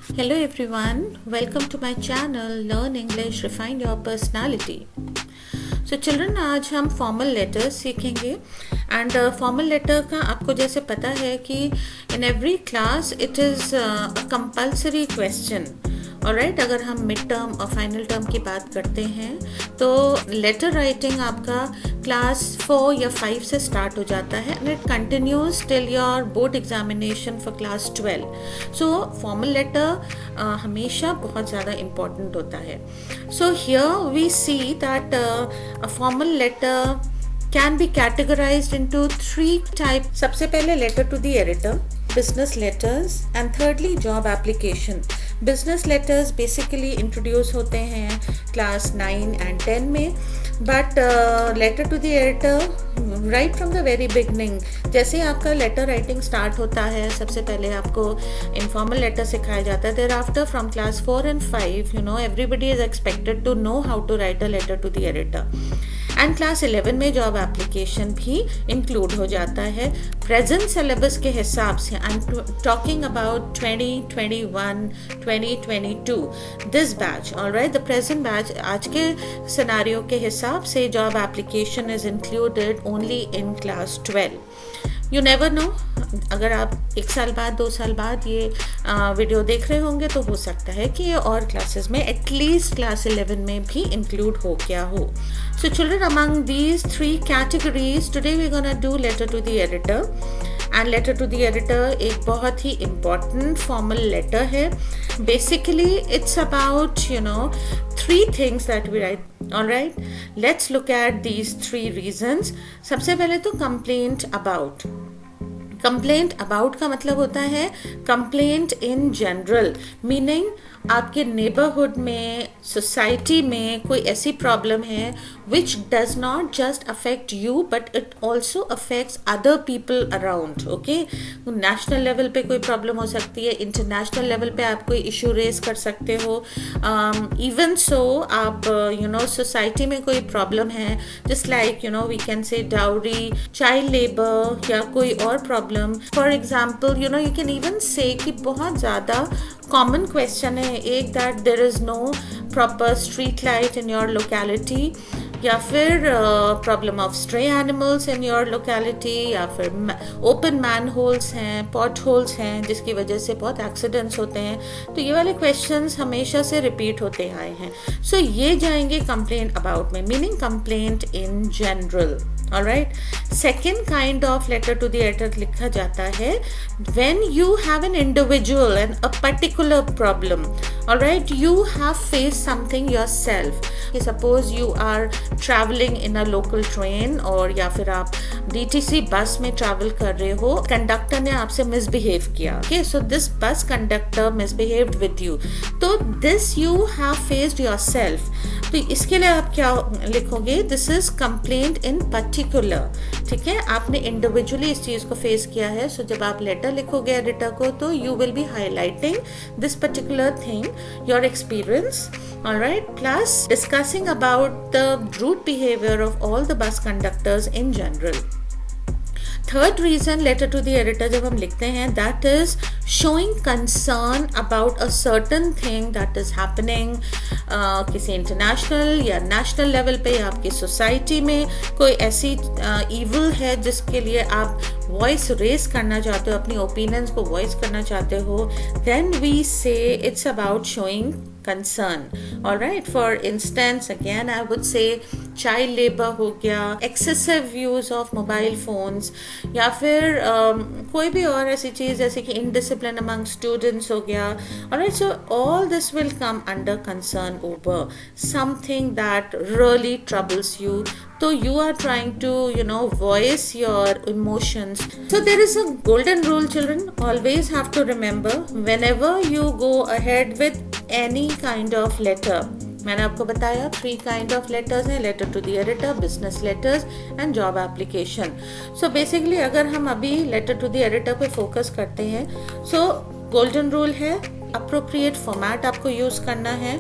Hello everyone, welcome to my channel Learn English Refine Your Personality. So children, आज हम formal letters सीखेंगे and formal letter का आपको जैसे पता है कि in every class it is a compulsory question. Alright, अगर हम मिड टर्म और फाइनल टर्म की बात करते हैं तो लेटर राइटिंग आपका क्लास 4 या 5 से स्टार्ट हो जाता है and it continues till your board examination for class 12. So formal letter हमेशा बहुत ज़्यादा इम्पॉर्टेंट होता है. So here we see that a formal letter can be categorized into 3 types. सबसे पहले letter to the editor, business letters, and thirdly job application. Business letters basically introduce होते हैं class 9 and 10 में, but letter to the editor right from the very beginning, जैसे आपका letter writing start होता है सबसे पहले आपको informal letter सिखाया जाता है. Thereafter from class 4 and 5, everybody is expected to know how to write a letter to the editor. And class 11 में जॉब एप्लीकेशन भी इंक्लूड हो जाता है प्रेजेंट सिलेबस के हिसाब से. आई am talking about 2021 2022 this batch. Alright, the present batch आज के सिनेरियो के हिसाब से job application is included only in class 12. You never know, अगर आप 1 साल बाद 2 साल बाद ये वीडियो देख रहे होंगे तो हो सकता है कि ये और क्लासेस में एटलीस्ट क्लास 11 में भी इंक्लूड हो गया हो. So children, among these 3 categories today we gonna do letter to the editor. And letter to the editor एक बहुत ही इम्पॉर्टेंट फॉर्मल लेटर है. Basically it's about 3 things that we write. Alright, let's look at these 3 reasons. सबसे पहले तो complaint about. Complaint about का मतलब होता है कंप्लेंट इन जनरल, मीनिंग आपके नेबरहुड में, सोसाइटी में कोई ऐसी प्रॉब्लम है which does not just affect you but it also affects other people around. Okay, national level पे कोई प्रॉब्लम हो सकती है, इंटरनेशनल लेवल पे आप कोई इशू रेज कर सकते हो. इवन सो आप सोसाइटी में कोई प्रॉब्लम है, just like we can say dowry, child labour या कोई और problem. For example you can even say कि बहुत ज़्यादा कॉमन क्वेश्चन है एक, that there is no proper street light in your locality, या फिर problem of stray animals in your locality, या फिर ओपन मैन होल्स हैं, पॉट होल्स हैं जिसकी वजह से बहुत एक्सीडेंट्स होते हैं. तो ये वाले क्वेश्चंस हमेशा से रिपीट होते आए हैं. सो ये जाएंगे कंप्लेंट अबाउट में, meaning complaint in general. Alright, second kind of letter to the editor लिखा जाता है when you have an individual and a particular problem. Alright, you have faced something yourself. Suppose you are traveling in a local train और या फिर आप DTC बस में travel कर रहे हो, कंडक्टर ने आपसे misbehave किया. Okay, so this bus conductor misbehaved with you. तो this you have faced yourself. तो इसके लिए आप क्या लिखोगे? This is complaint in particular. ठीक है, आपने इंडिविजुअली इस चीज़ को फेस किया है. सो जब आप लेटर लिखोगे एडिटर को तो you will be highlighting this particular thing, your experience. Alright, plus discussing about the rude behaviour of all the bus conductors in general. Third reason letter to the editor जब हम लिखते हैं, that is showing concern about a certain thing that is happening. किसी international या national level पे या आपकी society में कोई ऐसी ईवल है जिसके लिए आप वॉइस रेज करना चाहते हो, अपनी ओपिनियंस को वॉइस करना चाहते हो, देन वी से it's about showing concern. Alright, for instance, again I would say child labor हो गया, excessive use of mobile phones, या फिर कोई भी और ऐसी चीज़ जैसे कि indiscipline among students हो गया. Alright, so all this will come under concern over something that really troubles you. So you are trying to voice your emotions. So there is a golden rule, children. Always have to remember whenever you go ahead with any kind of letter. मैंने आपको बताया 3 kind of letters हैं, letter to the editor, business letters and job application. So basically अगर हम अभी letter to the editor पे focus करते हैं, so golden rule है appropriate format आपको use करना है.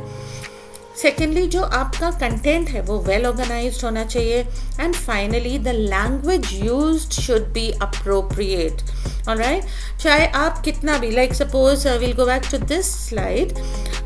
सेकेंडली जो आपका कंटेंट है वो वेल ऑर्गेनाइज्ड होना चाहिए, and finally the language used should be appropriate. Alright, चाहे आप कितना भी, like suppose will go back to this slide,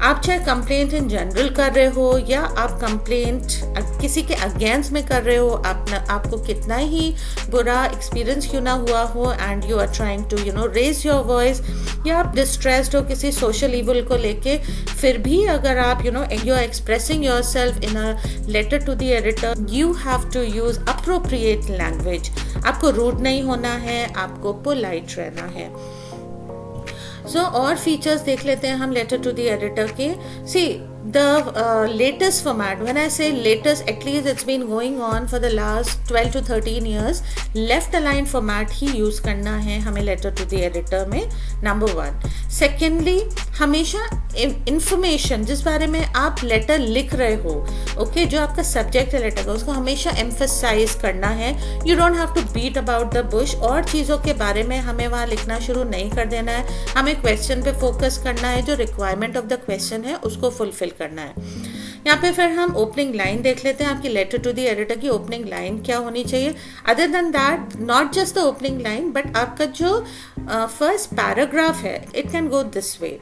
आप चाहे कंप्लेंट इन जनरल कर रहे हो या आप कंप्लेंट किसी के अगेंस्ट में कर रहे हो, आपको कितना ही बुरा एक्सपीरियंस क्यों ना हुआ हो, and you are trying to raise your voice, या आप डिस्ट्रेस्ड हो किसी सोशल इवल को लेके, फिर भी अगर आप you are expressing yourself in a letter to the editor, you have to use appropriate language. आपको रूड नहीं होना है, आपको पोलाइट रहना है। और फीचर्स देख लेते हैं हम लेटर टू द एडिटर के। सी the latest format, when I say latest, at least it's been going on for the last 12 to 13 years, left align format he use करना है हमें लेटर टू द एडिटर में, number 1। Secondly, हमेशा information जिस बारे में आप लेटर लिख रहे हो, ओके, जो आपका सब्जेक्ट है लेटर का, उसको हमेशा एम्फसाइज करना है। You don't have to beat about the bush, और चीज़ों के बारे में हमें वहाँ लिखना शुरू नहीं कर देना है। हमें क्वेश्चन पे फोकस करना है, जो रिक्वायरमेंट ऑफ द क्वेश्चन है उसको फुलफिल करना है। यहाँ पे फिर हम ओपनिंग लाइन देख लेते हैं। आपकी लेटर टू द एडिटर की ओपनिंग लाइन क्या होनी चाहिए? Other than that, not just the opening line, but आपका जो फर्स्ट पैराग्राफ है, it can go this way: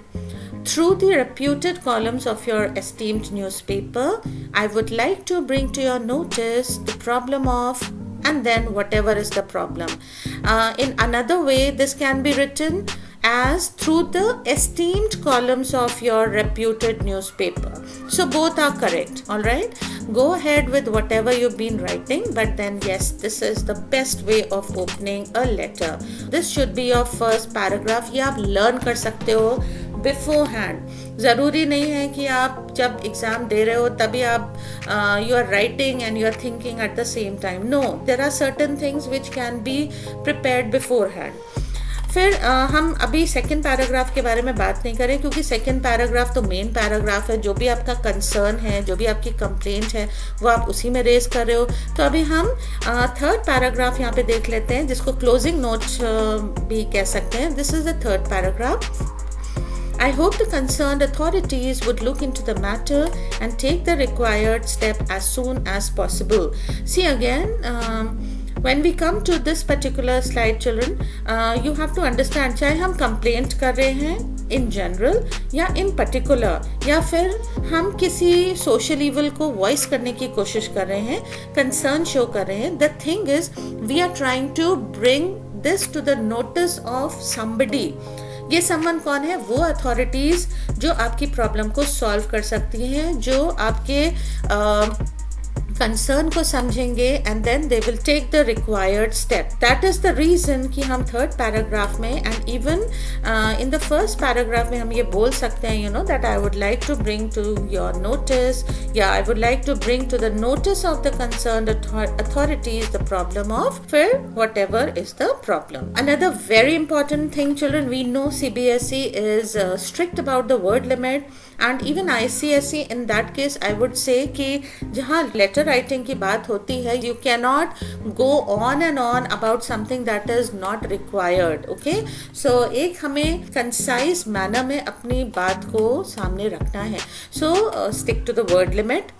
Through the reputed columns of your esteemed newspaper, I would like to bring to your notice the problem of, and then whatever is the problem. In another way, this can be written as through the esteemed columns of your reputed newspaper. So both are correct, all right? Go ahead with whatever you've been writing, but then yes, this is the best way of opening a letter. This should be your first paragraph. ये आप learn कर सकते हो before hand. ज़रूरी नहीं है कि आप जब एग्ज़ाम दे रहे हो तभी आप you are writing and you are thinking at the same time. No, there are certain things which can be prepared beforehand. फिर हम अभी सेकेंड पैराग्राफ के बारे में बात नहीं करें, क्योंकि सेकेंड पैराग्राफ तो मेन पैराग्राफ है। जो भी आपका कंसर्न है, जो भी आपकी कंप्लेंट है, वो आप उसी में रेज कर रहे हो। तो अभी हम थर्ड पैराग्राफ यहाँ पे देख लेते हैं, जिसको क्लोजिंग नोट भी कह सकते हैं। This is the third paragraph. I hope the concerned authorities would look into the matter and take the required step as soon as possible. See again, when we come to this particular slide, children, you have to understand, चाहे हम complaint कर रहे हैं in general या in particular, या फिर हम किसी social evil को voice करने की कोशिश कर रहे हैं, concern show कर रहे हैं, the thing is we are trying to bring this to the notice of somebody. ये समवन कौन है? वो अथॉरिटीज जो आपकी प्रॉब्लम को सॉल्व कर सकती हैं, जो आपके कंसर्न को समझेंगे, and then they will take the required step. That is the reason कि हम थर्ड पैराग्राफ में and even in the first paragraph में हम ये बोल सकते हैं, you know, that I would like to bring to your notice, या I would like to bring to the notice of the concerned authorities the problem of, फिर whatever is the problem. Another very important thing, children, we know CBSE is strict about the word limit, and even ICSE, in that case I would say कि जहाँ letter writing की बात होती है, you cannot go on and on about something that is not required. Okay, so एक हमें concise manner में अपनी बात को सामने रखना है. So stick to the word limit.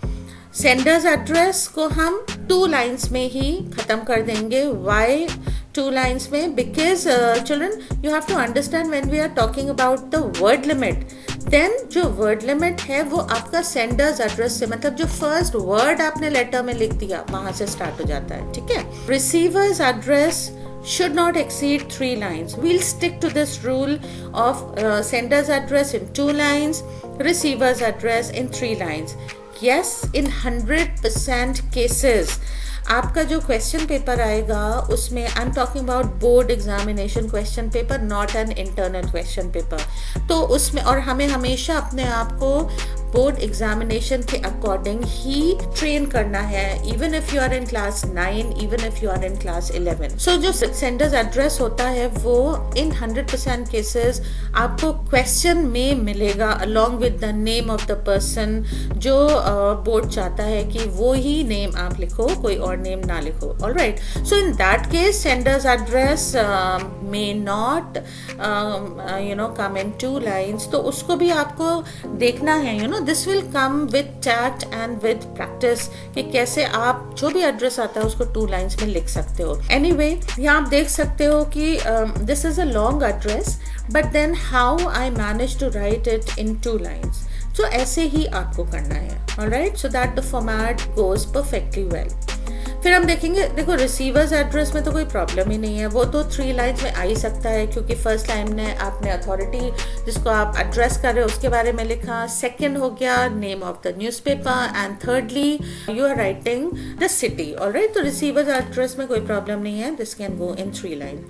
Sender's address को हम 2 लाइन्स में ही खत्म कर देंगे. वाई 2 लाइन्स में? Because children, you have to understand when we are talking about the word limit, then जो वर्ड लिमिट है वो आपका सेंडर्स एड्रेस से, मतलब जो फर्स्ट वर्ड आपने लेटर में लिख दिया वहां से स्टार्ट हो जाता है. ठीक है. Receiver's address should not exceed 3 lines. We'll stick to this rule of sender's address in 2 lines, receiver's address in 3 lines. Yes, in 100% cases आपका जो क्वेश्चन पेपर आएगा उसमें, I am talking about board examination question paper, not an internal question paper, तो उसमें, और हमें हमेशा अपने आप को बोर्ड एग्जामिनेशन के अकॉर्डिंग ही ट्रेन करना है, even if you are in class 9, even if you are in class 11. So जो सेंडर्स एड्रेस होता है वो इन 100% केसेस आपको क्वेश्चन में मिलेगा along with the name of the person. जो बोर्ड चाहता है कि वो ही नेम आप लिखो, कोई और नेम ना लिखो. Alright, so in that case sender's address may not come in 2 lines. तो उसको भी आपको देखना है, you know, this will come with tact and with practice कि कैसे आप जो भी एड्रेस आता है उसको 2 लाइन्स में लिख सकते हो. एनीवे यहाँ आप देख सकते हो कि this is a long address but then how I manage to write it in 2 lines. तो ऐसे ही आपको करना है. Alright, so that the format goes perfectly well. फिर हम देखेंगे, देखो रिसीवर्स एड्रेस में तो कोई प्रॉब्लम ही नहीं है, वो तो 3 लाइन्स में आ ही सकता है क्योंकि फर्स्ट लाइन में आपने अथॉरिटी जिसको आप एड्रेस कर रहे हो उसके बारे में लिखा, सेकंड हो गया name of the newspaper and thirdly you are writing the city. Alright, तो रिसीवर्स एड्रेस में कोई प्रॉब्लम नहीं है, this can go in 3 line.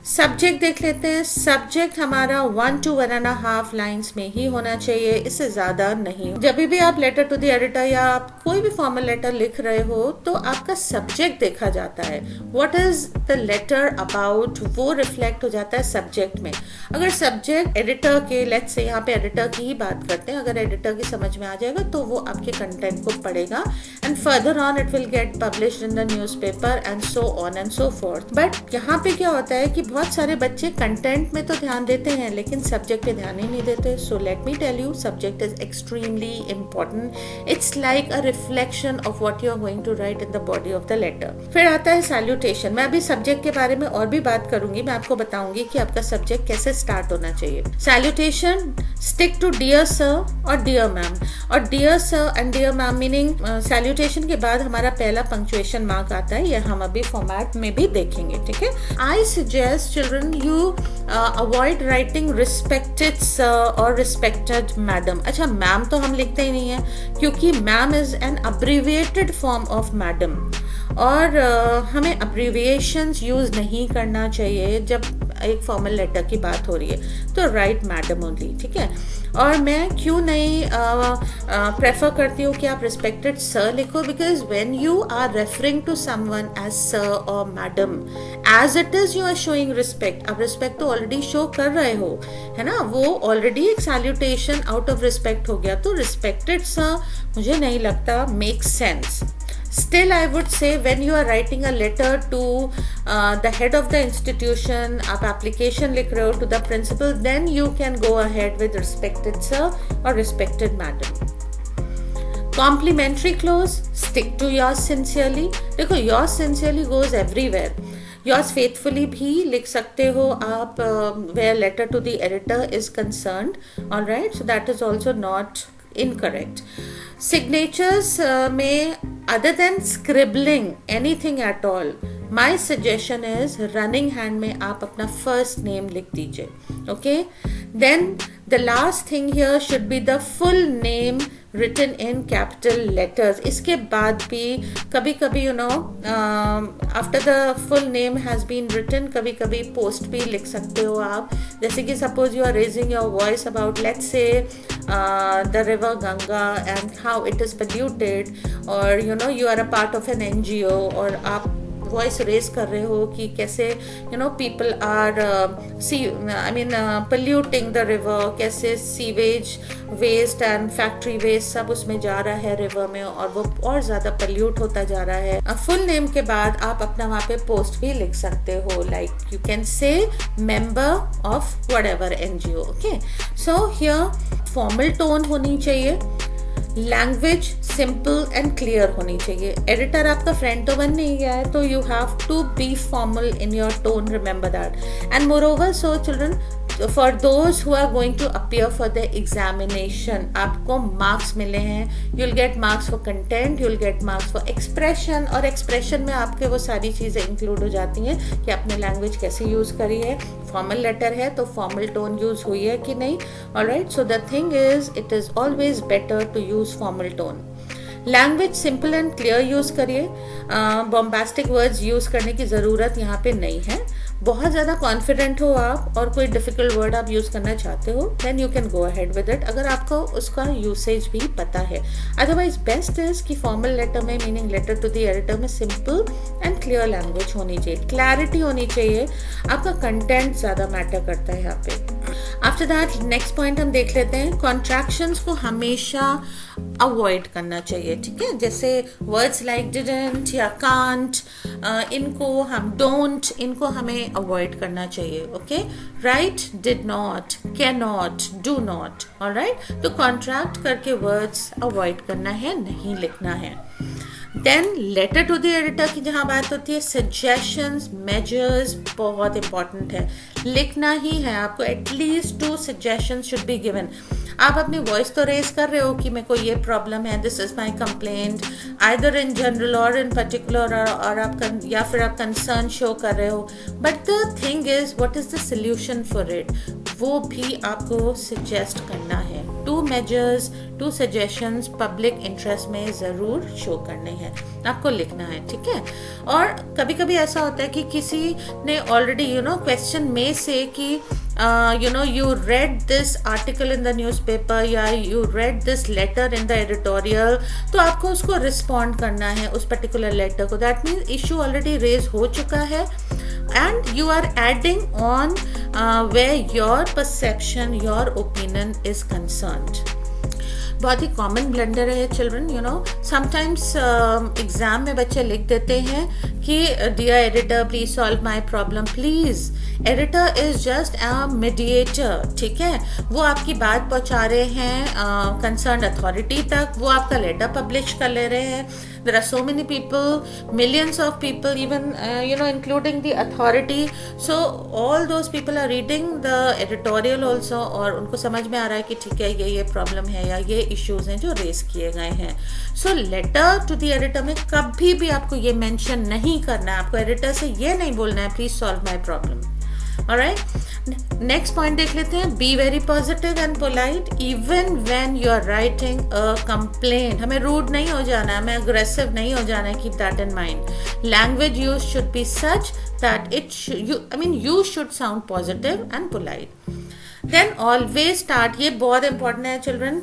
Subject देख लेते हैं. सब्जेक्ट हमारा 1 to 1.5 लाइन्स में ही होना चाहिए, इससे ज़्यादा नहीं. जब भी आप लेटर टू द एडिटर या आप कोई भी फॉर्मल लेटर लिख रहे हो तो आपका सब्जेक्ट देखा जाता है. What is the letter about, वो रिफ्लेक्ट हो जाता है सब्जेक्ट में. अगर सब्जेक्ट एडिटर के, लेट्स से यहाँ पे एडिटर की ही बात करते हैं, अगर एडिटर की समझ में आ जाएगा तो वो आपके कंटेंट को पढ़ेगा and further on it will get published in the newspaper and so on and so fourth. But यहाँ पे क्या होता है कि बहुत सारे बच्चे कंटेंट में तो ध्यान देते हैं लेकिन सब्जेक्ट पे ध्यान ही नहीं देते. So let me tell you, subject is extremely important. It's like a reflection of what you are going to write in the body of the letter. फिर आता है सैल्यूटेशन. मैं अभी सब्जेक्ट के बारे में और भी बात करूंगी, मैं आपको बताऊंगी कि आपका सब्जेक्ट कैसे स्टार्ट होना चाहिए. Salutation, stick to dear sir और डियर मैम. और dear sir and dear ma'am meaning salutation के बाद हमारा पहला पंक्चुएशन मार्क आता है, यह हम अभी फॉर्मेट में भी देखेंगे. ठीक है, I suggest children you avoid writing respected sir or respected madam. अच्छा, मैम तो हम लिखते ही नहीं है क्योंकि ma'am is an abbreviated form of madam और हमें अब्रीविएशंस यूज नहीं करना चाहिए जब एक फॉर्मल लेटर की बात हो रही है. तो राइट मैडम ओनली. ठीक है, और मैं क्यों नहीं प्रेफर करती हूँ कि आप रिस्पेक्टेड सर लिखो, because when you are referring to someone as sir और madam, as it is you are showing respect. आप रिस्पेक्ट तो ऑलरेडी शो कर रहे हो, है ना, वो ऑलरेडी एक सैल्यूटेशन आउट ऑफ रिस्पेक्ट हो गया. तो रिस्पेक्टेड सर मुझे नहीं लगता makes sense. Still, I would say when you are writing a letter to the head of the institution, आप application लिख रहे हो to the principal, then you can go ahead with respected sir or respected madam. Complimentary clause, stick to yours sincerely. देखो yours sincerely goes everywhere. Yours faithfully भी लिख सकते हो आप where letter to the editor is concerned. All right, so that is also not incorrect. Signatures में other than scribbling anything at all, my suggestion is running hand में आप अपना first name लिख दीजिए. Okay, then the last thing here should be the full name written in capital letters. इसके बाद भी कभी कभी after the full name has been written, कभी कभी post भी लिख सकते हो आप. जैसे कि suppose you are raising your voice about, let's say, the river Ganga and how it is polluted, or you are a part of an NGO, और आप वॉइस रेज कर रहे हो कि कैसे people are polluting the river, कैसे sewage waste and factory waste सब उसमें जा रहा है रिवर में और वो और ज़्यादा पोल्यूट होता जा रहा है. फुल नेम के बाद आप अपना वहाँ पे पोस्ट भी लिख सकते हो, like you can say member of whatever NGO. Okay, so here formal tone होनी चाहिए, लैंग्वेज सिंपल एंड क्लियर होनी चाहिए. एडिटर आपका फ्रेंड तो बन नहीं गया है, तो you have to be formal in your tone, remember that. And moreover, so children, for those who are going to appear for the examination, आपको मार्क्स मिले हैं. You will get marks for content, you will get marks for expression, और expression में आपके वो सारी चीज़ें include हो जाती हैं कि आपने लैंग्वेज कैसे यूज़ करी है. फॉर्मल लेटर है तो फॉर्मल टोन यूज़ हुई है कि नहीं. Alright, so the thing is it is always better to use formal tone. Language simple and clear use करिए, बॉम्बास्टिक वर्ड्स यूज़ करने की ज़रूरत यहाँ पे नहीं है. बहुत ज़्यादा कॉन्फिडेंट हो आप और कोई डिफ़िकल्ट वर्ड आप यूज़ करना चाहते हो, then you can go ahead with it, अगर आपको उसका यूसेज भी पता है. अदरवाइज बेस्ट इज़ कि फॉर्मल लेटर में, meaning letter to the editor में, सिंपल एंड क्लियर लैंग्वेज होनी चाहिए, क्लैरिटी होनी चाहिए. आपका कंटेंट ज़्यादा मैटर करता है यहाँ पे. आफ्टर दैट नेक्स्ट पॉइंट हम देख लेते हैं, कॉन्ट्रैक्शंस को हमेशा अवॉइड करना चाहिए, ठीक है। जैसे वर्ड्स लाइक डिडंट या कांट, इनको हम डोंट, इनको हमें अवॉइड करना चाहिए, okay. Right, did not, can not, do not, alright. तो कॉन्ट्रैक्ट करके वर्ड्स अवॉइड करना है, नहीं लिखना है। Then letter to the editor की जहाँ बात होती है, सजेशंस, मेजर्स बहुत इंपॉर्टेंट है, लिखना ही है आपको। At least 2 suggestions should be given. आप अपनी वॉइस तो रेज कर रहे हो कि मेरे को ये प्रॉब्लम है, this is my complaint, either in general और इन पर्टिकुलर, और आप या फिर आप कंसर्न शो कर रहे हो, but the thing is what is the solution for it, वो भी आपको सजेस्ट करना है। 2 मेजर्स, 2 सजेशंस पब्लिक इंटरेस्ट में ज़रूर शो करने हैं, आपको लिखना है, ठीक है। और कभी कभी ऐसा होता है कि किसी ने ऑलरेडी क्वेश्चन में से कि you read this article in the newspaper या you read this letter in the editorial, तो आपको उसको रिस्पॉन्ड करना है उस पर्टिकुलर लेटर को। That means issue already raise हो चुका है and you are adding on where your perception, your opinion is concerned. बहुत ही कॉमन ब्लंडर है चिल्ड्रन, समटाइम्स एग्जाम में बच्चे लिख देते हैं कि dear editor please solve my problem. Please, editor is just a mediator, ठीक है। वो आपकी बात पहुंचा रहे हैं कंसर्न अथॉरिटी तक, वो आपका लेटर पब्लिश कर ले रहे हैं। There are so many people, millions of people, even including the authority, so all those people are reading the editorial also, और उनको समझ में आ रहा है कि ठीक है ये प्रॉब्लम है या ये इश्यूज हैं जो रेस किए गए हैं। सो लेटर टू द एडिटर में कभी भी आपको ये मेंशन नहीं करना है, आपको एडिटर से ये नहीं बोलना है please solve my problem, alright. Next point देख लेते हैं, be very positive and polite even when you are writing a complaint. हमें रूड नहीं हो जाना है, हमें अग्रेसिव नहीं हो जाना है, keep that in mind. Language use should be such that you should sound positive and polite. Then always start, ये बहुत इंपॉर्टेंट है children,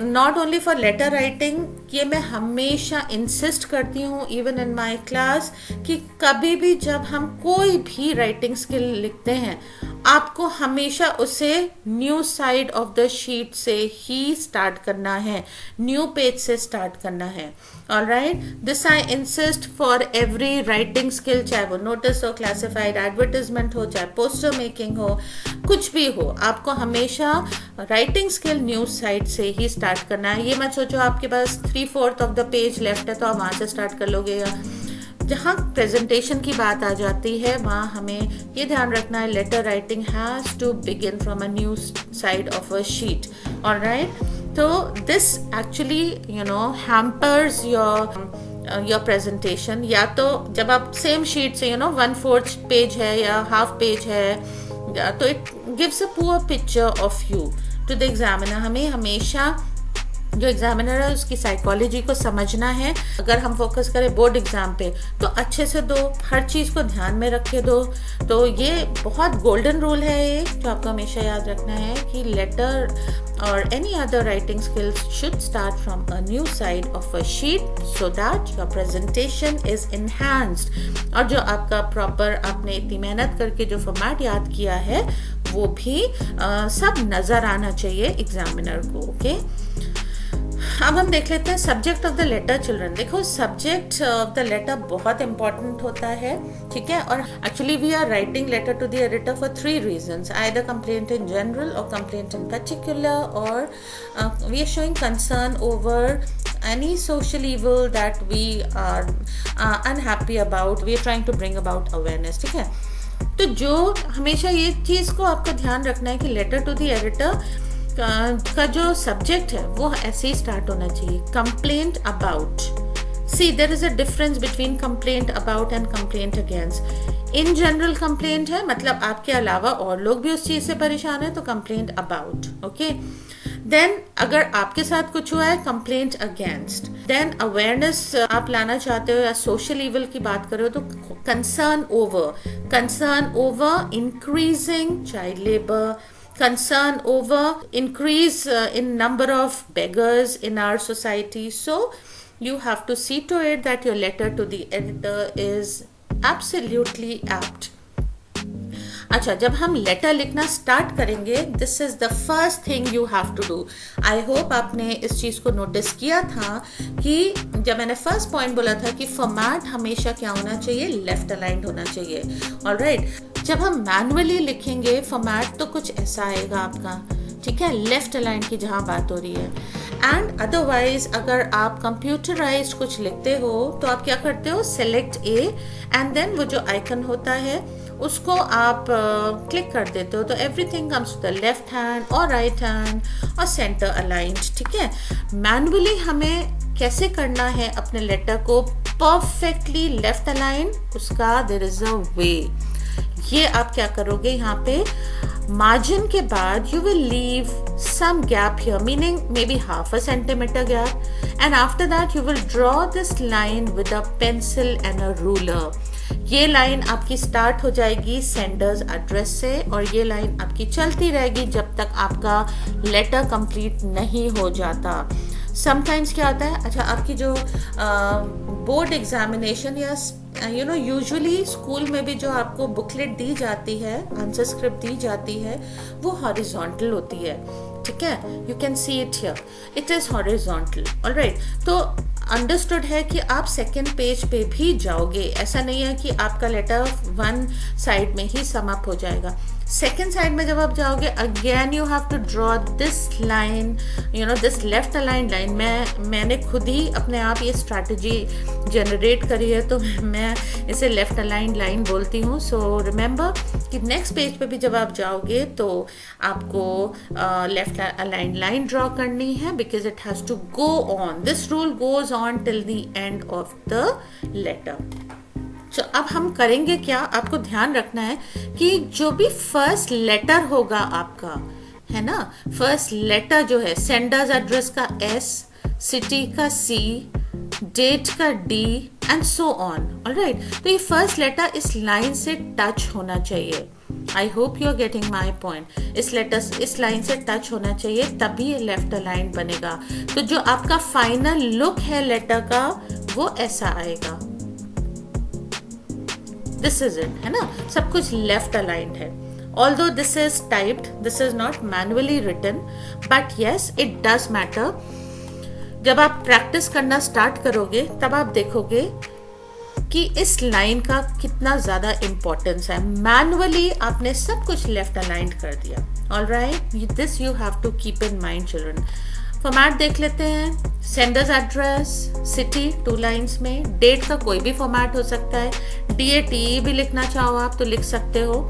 not only for letter writing, ये मैं हमेशा इंसिस्ट करती हूँ इवन इन माई क्लास, कि कभी भी जब हम कोई भी राइटिंग स्किल लिखते हैं आपको हमेशा उसे new side of the sheet से ही स्टार्ट करना है, न्यू पेज से स्टार्ट करना है, alright. This I insist for every writing skill, चाहे वो नोटिस हो, क्लासिफाइड एडवर्टाइजमेंट हो, चाहे पोस्टर मेकिंग हो, कुछ भी हो, आपको हमेशा राइटिंग स्किल न्यू साइड से ही स्टार्ट करना है। ये मत सोचो आपके पास 3/4 ऑफ द पेज लेफ्ट है तो आप वहाँ से स्टार्ट कर लोगे, या जहाँ प्रेजेंटेशन की बात आ जाती है वहाँ हमें ये ध्यान रखना है, letter writing has to begin from a new side of a sheet, alright. तो this actually hampers your presentation. या तो जब आप सेम शीट से 1/4 पेज है या हाफ पेज है, तो it gives a poor picture of you to the examiner. हमें हमेशा जो एग्जामिनर है उसकी साइकोलॉजी को समझना है। अगर हम फोकस करें बोर्ड एग्जाम पे तो अच्छे से दो, हर चीज़ को ध्यान में रखे दो। तो ये बहुत गोल्डन रूल है ये, जो आपको हमेशा याद रखना है कि लेटर और any other writing skills should start from a new side of a sheet so that your presentation is enhanced, और जो आपका प्रॉपर आपने इतनी मेहनत करके जो फॉर्मेट याद किया है वो भी सब नज़र आना चाहिए एग्जामिनर को, ओके। अब हम देख लेते हैं subject of the letter children. देखो सब्जेक्ट ऑफ द लेटर बहुत इंपॉर्टेंट होता है, ठीक है। और actually we are writing letter to the editor for 3 reasons, either complaint in general or complaint in particular, or we are showing concern over any social evil that we are unhappy about, we are trying to bring about awareness, ठीक है। तो जो हमेशा ये चीज़ को आपको ध्यान रखना है कि लेटर टू द एडिटर का जो सब्जेक्ट है वो ऐसे ही स्टार्ट होना चाहिए, complaint about. See there is a difference between complaint about and complaint against. In general complaint है, मतलब आपके अलावा और लोग भी उस चीज से परेशान है, तो कंप्लेंट अबाउट, ओके। देन अगर आपके साथ कुछ हुआ है, कंप्लेंट अगेंस्ट। देन अवेयरनेस आप लाना चाहते हो या सोशल इवल की बात कर रहे हो तो concern over increasing child labour, concern over increase in number of beggars in our society. So you have to see to it that your letter to the editor is absolutely apt. अच्छा, जब हम letter लिखना start करेंगे, this is the first thing you have to do. I hope आपने इस चीज को notice किया था कि जब मैंने फर्स्ट पॉइंट बोला था कि फॉर्मेट हमेशा क्या होना चाहिए, लेफ्ट अलाइंड होना चाहिए. ऑलराइट, जब हम मैनुअली लिखेंगे फॉर्मेट तो कुछ ऐसा आएगा आपका, ठीक है, लेफ्ट अलाइंड की जहाँ बात हो रही है. एंड अदरवाइज अगर आप कंप्यूटराइज कुछ लिखते हो तो आप क्या करते हो, सेलेक्ट ए एंड देन वो जो आइकन होता है उसको आप क्लिक कर देते हो, तो everything comes to the left hand और राइट हैंड और सेंटर अलाइंड. ठीक है, मैनुअली हमें कैसे करना है अपने लेटर को परफेक्टली लेफ्ट अलाइन, उसका देयर इज अ वे. ये आप क्या करोगे, यहाँ पे margin के बाद you will leave some gap here, meaning maybe half a centimeter gap, and after that you will draw this line with a pencil and a ruler. ये लाइन आपकी स्टार्ट हो जाएगी सेंडर्स एड्रेस से और ये line आपकी चलती रहेगी जब तक आपका लेटर कंप्लीट नहीं हो जाता. समटाइम्स क्या होता है, अच्छा आपकी जो बोर्ड एग्जामिनेशन या यूजुअली स्कूल में भी जो आपको बुकलेट दी जाती है, आंसर स्क्रिप्ट दी जाती है, वो हॉरिजॉन्टल होती है. ठीक है, you can see it here, it is horizontal. Alright, तो अंडरस्टूड है कि आप सेकेंड पेज पे भी जाओगे, ऐसा नहीं है कि आपका लेटर वन साइड में ही समाप्त हो जाएगा. सेकेंड साइड में जब आप जाओगे, again you have to draw this line, this left align line. मैंने खुद ही अपने आप ये स्ट्रैटेजी जनरेट करी है, तो मैं इसे लेफ्ट अलाइन लाइन बोलती हूँ. सो रिमेंबर कि नेक्स्ट पेज पे भी जब आप जाओगे तो आपको लेफ्ट अलाइन लाइन ड्रॉ करनी है, because it has to go on. This rule goes on till the end of the letter. तो अब हम करेंगे क्या, आपको ध्यान रखना है कि जो भी फर्स्ट लेटर होगा आपका, है ना, फर्स्ट लेटर जो है, सेंडर्स एड्रेस का एस, सिटी का सी, डेट का D and so on. Alright, तो ये फर्स्ट लेटर इस लाइन से टच होना चाहिए. I hope you are getting my point. इस लाइन से टच होना चाहिए, तभी ये लेफ्ट अलाइन बनेगा. तो जो आपका फाइनल लुक है लेटर का, वो ऐसा आएगा. दिस इज इट, है ना, सब कुछ लेफ्ट अलाइंड है. Although this is typed, this is not manually written, but yes, it does matter. जब आप प्रैक्टिस करना स्टार्ट करोगे तब आप देखोगे कि इस लाइन का कितना ज़्यादा इम्पोर्टेंस है. मैनुअली आपने सब कुछ लेफ्ट अलाइंड कर दिया. Alright, this you have to keep in mind children. Format देख लेते हैं. सेंडर्स एड्रेस, सिटी 2 लाइन्स में, डेट का कोई भी फॉर्मेट हो सकता है, DATE भी लिखना चाहो आप तो लिख सकते हो.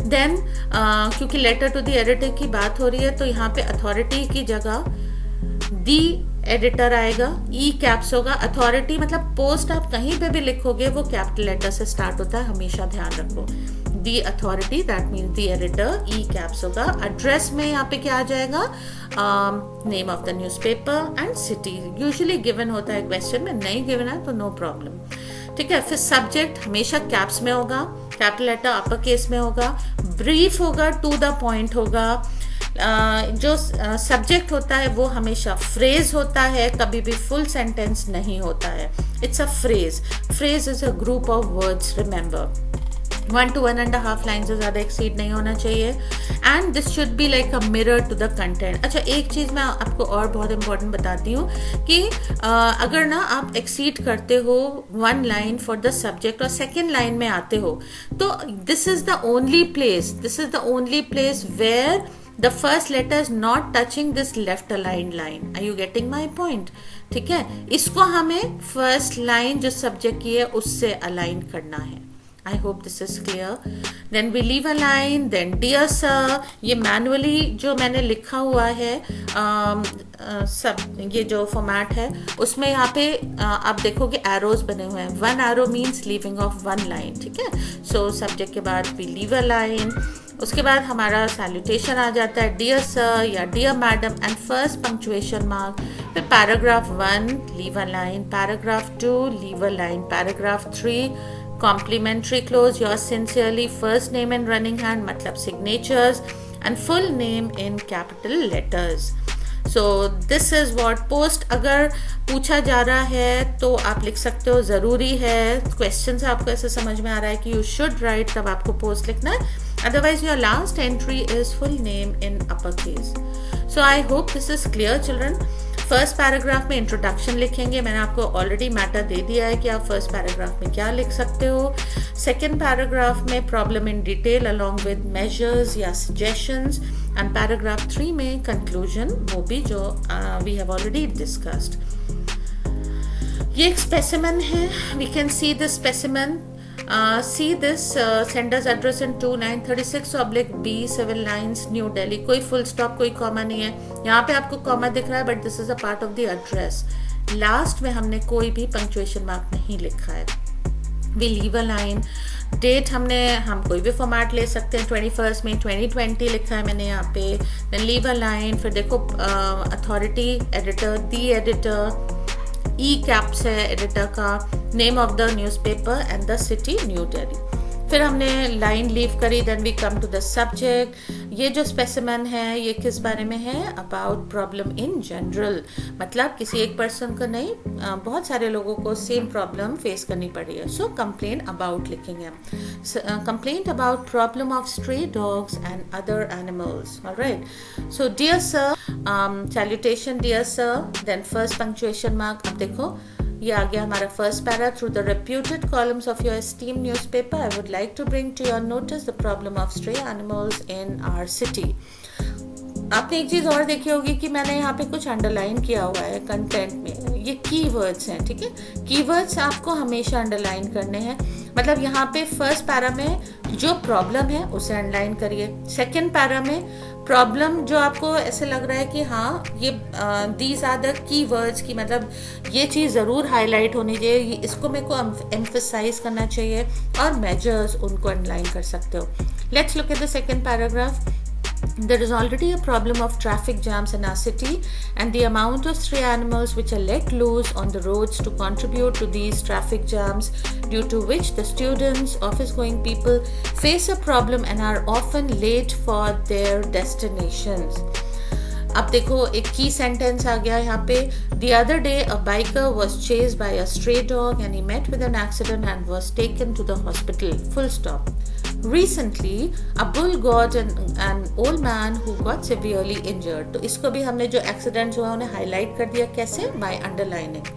देन क्योंकि लेटर टू द एडिटर की बात हो रही है तो यहाँ पे अथॉरिटी की जगह दी एडिटर आएगा, ई कैप्स होगा. अथॉरिटी मतलब पोस्ट आप कहीं पे भी लिखोगे वो कैपिटल लेटर से स्टार्ट होता है, हमेशा ध्यान रखो. The authority, that means the editor, E caps होगा. एड्रेस में यहाँ पे क्या आ जाएगा, name of the newspaper and city. Usually given होता है क्वेश्चन में, नहीं गिवन है तो नो प्रॉब्लम. ठीक है, फिर सब्जेक्ट हमेशा कैप्स में होगा, कैपिटल लेटर अपर केस में होगा. ब्रीफ होगा, टू द पॉइंट होगा. जो सब्जेक्ट होता है वो हमेशा फ्रेज होता है, कभी भी फुल सेंटेंस नहीं होता है. It's a phrase. Phrase is a group of words. Remember 1 to 1.5 line से ज़्यादा एक्सीड नहीं होना चाहिए. And this should be like a mirror to the content. अच्छा, एक चीज़ मैं आपको और बहुत इंपॉर्टेंट बताती हूँ कि अगर ना आप एक्सीड करते हो 1 लाइन फॉर द सब्जेक्ट और सेकेंड लाइन में आते हो तो this is the only place where the first letter is not touching this left aligned line. Are you getting my point? ठीक है, इसको हमें फर्स्ट लाइन जो सब्जेक्ट की है उससे अलाइन करना है. I hope this is clear. Then we leave a line, then dear sir. ये मैनुअली जो मैंने लिखा हुआ है सब ये जो फॉर्मेट है उसमें यहाँ पे आप देखोगे एरोज बने हुए हैं. 1 arrow means leaving of 1 line. ठीक है, सो सब्जेक्ट के बाद we leave a line. उसके बाद हमारा सैल्यूटेशन आ जाता है, डियर सर या dear madam and first punctuation mark. फिर paragraph 1 leave a line, paragraph 2 leave a line, paragraph 3 complimentary close, yours sincerely, first name in running hand मतलब signatures and full name in capital letters. So this is what post अगर पूछा जा रहा है तो आप लिख सकते हो, ज़रूरी है. क्वेश्चन से आपको ऐसे समझ में आ रहा है कि you should write, तब आपको पोस्ट लिखना है. Otherwise, your last entry is full name in uppercase. So I hope this is clear, children. First paragraph में इंट्रोडक्शन लिखेंगे. मैंने आपको ऑलरेडी मैटर दे दिया है कि आप फर्स्ट पैराग्राफ में क्या लिख सकते हो. सेकेंड पैराग्राफ में problem in detail along with measures या सजेशंस, एंड पैराग्राफ 3 में कंक्लूजन, वो भी जो वी हैव ऑलरेडी डिस्कस्ड. ये एक स्पेसिमेन है. We can see this specimen. See this sender's address in 2936/B Civil Lines, New Delhi. कोई फुल स्टॉप, कोई कॉमा नहीं है. यहाँ पे आपको कॉमा दिख रहा है, but this is a part of the address. Last में हमने कोई भी पंक्चुएशन मार्क नहीं लिखा है. We leave a line. Date हम कोई भी फॉर्मेट ले सकते हैं. 21 में 2020 लिखा है मैंने यहाँ पे. Then leave a line. फिर देखो authority editor, the editor, E caps है एडिटर का, name of the newspaper and the city New Delhi. फिर हमने लाइन लीव करी. Then we come to the subject. ये जो स्पेसिमेन है ये किस बारे में है? About problem in general. मतलब किसी एक पर्सन को नहीं, बहुत सारे लोगों को सेम प्रॉब्लम फेस करनी पड़ी है. सो कंप्लेन अबाउट लिखेंगे हम. Complaint about problem of stray dogs and other animals. Alright. So dear sir, salutation dear sir, then first punctuation mark. अब देखो ये आ गया हमारा first para. Through the reputed columns of your esteem newspaper I would like to bring to your notice the problem of stray animals in our city. आपने एक चीज़ और देखी होगी कि मैंने यहाँ पे कुछ अंडरलाइन किया हुआ है कंटेंट में. ये कीवर्ड्स हैं, ठीक है. कीवर्ड्स आपको हमेशा अंडरलाइन करने हैं. मतलब यहाँ पे फर्स्ट पैरा में जो प्रॉब्लम है उसे अंडरलाइन करिए. सेकेंड पैरा में प्रॉब्लम जो आपको ऐसे लग रहा है कि हाँ ये दीज आर द कीवर्ड्स की, मतलब ये चीज़ ज़रूर हाईलाइट होनी चाहिए, इसको मेरे को एम्फसाइज करना चाहिए, और मेजर्स उनको अंडरलाइन कर सकते हो. Let's look at the second paragraph. There is already a problem of traffic jams in our city, and the amount of stray animals which are let loose on the roads to contribute to these traffic jams, due to which the students, office-going people face a problem and are often late for their destinations. अब देखो एक की sentence आ गया यहाँ पे. The other day a biker was chased by a stray dog and he met with an accident and was taken to the hospital. Full stop. Recently a bull got an old man who got severely injured. तो इसको भी हमने जो accidents हुआ उन्हें highlight कर दिया. कैसे? By underlining.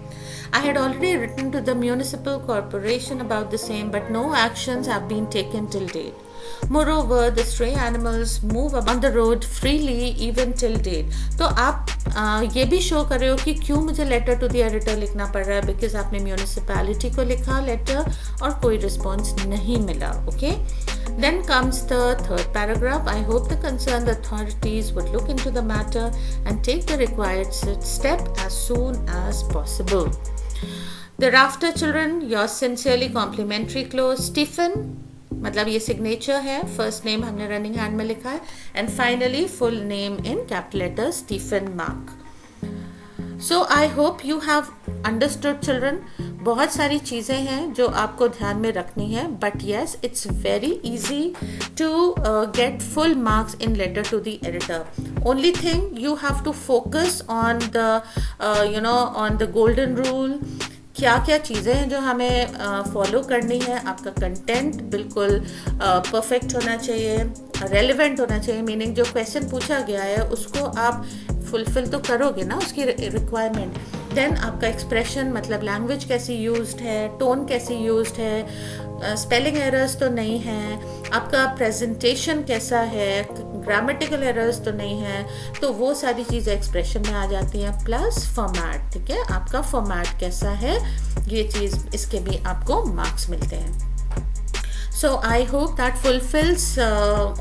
I had already written to the municipal corporation about the same, but no actions have been taken till date. Moreover, the stray animals move on the road freely even till date. तो आप ये भी show कर रहे हो कि क्यों मुझे लेटर टू द एडिटर लिखना पड़ रहा है, बिकॉज आपने म्यूनिसिपैलिटी को लिखा लेटर और कोई रिस्पॉन्स नहीं मिला. Okay. Then comes the third paragraph. I hope the concerned authorities would look into the matter and take the required step as soon as possible. Thereafter, children, yours sincerely complimentary close, Stephen. मतलब ये signature है. First name हमने running hand में लिखा है, and finally full name in capital letter, Stephen Mark. So I hope you have understood children. बहुत सारी चीज़ें हैं जो आपको ध्यान में रखनी है, but yes it's very easy to get full marks in letter to the editor. Only thing you have to focus on the on the golden rule. क्या क्या चीज़ें हैं जो हमें फॉलो करनी है. आपका कंटेंट बिल्कुल परफेक्ट होना चाहिए, रेलिवेंट होना चाहिए, मीनिंग जो क्वेश्चन पूछा गया है उसको आप फुलफिल तो करोगे ना, उसकी रिक्वायरमेंट. देन आपका एक्सप्रेशन, मतलब लैंग्वेज कैसी यूज्ड है, टोन कैसी यूज्ड है, स्पेलिंग एरर्स तो नहीं है, आपका प्रेजेंटेशन कैसा है, ग्रामेटिकल एरर्स तो नहीं है, तो वो सारी चीज़ें एक्सप्रेशन में आ जाती हैं. प्लस फॉर्मेट, ठीक है, आपका फॉर्मेट कैसा है, ये चीज़, इसके भी आपको मार्क्स मिलते हैं. So I hope that fulfills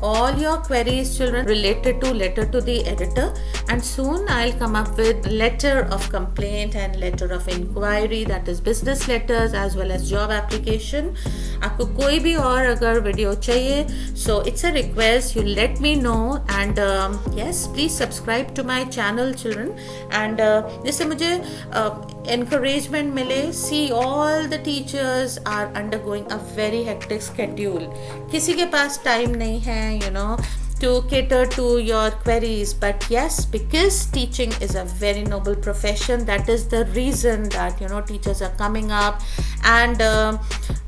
all your queries, children, related to letter to the editor, and soon I'll come up with letter of complaint and letter of inquiry, that is business letters as well as job application. आपको कोई भी और अगर video चाहिए, so it's a request, you let me know, and yes, please subscribe to my channel, children, and जिससे मुझे encouragement मिले. See, all the teachers are undergoing a very hectic schedule. किसी के पास टाइम नहीं है, to cater to your queries. But yes, because teaching is a very noble profession, that is the reason that teachers are coming up. And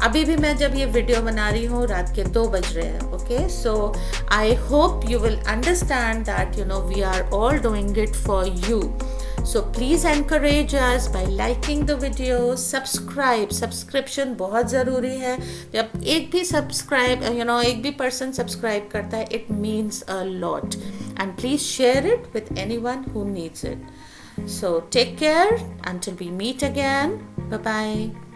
अभी भी मैं जब ये video बना रही हूँ रात के 2 बज रहे हैं. Okay, so I hope you will understand that we are all doing it for you. So please encourage us by liking the video, subscription बहुत ज़रूरी है. जब एक भी एक भी person subscribe करता है, it means a lot. And please share it with anyone who needs it. So take care until we meet again. Bye bye.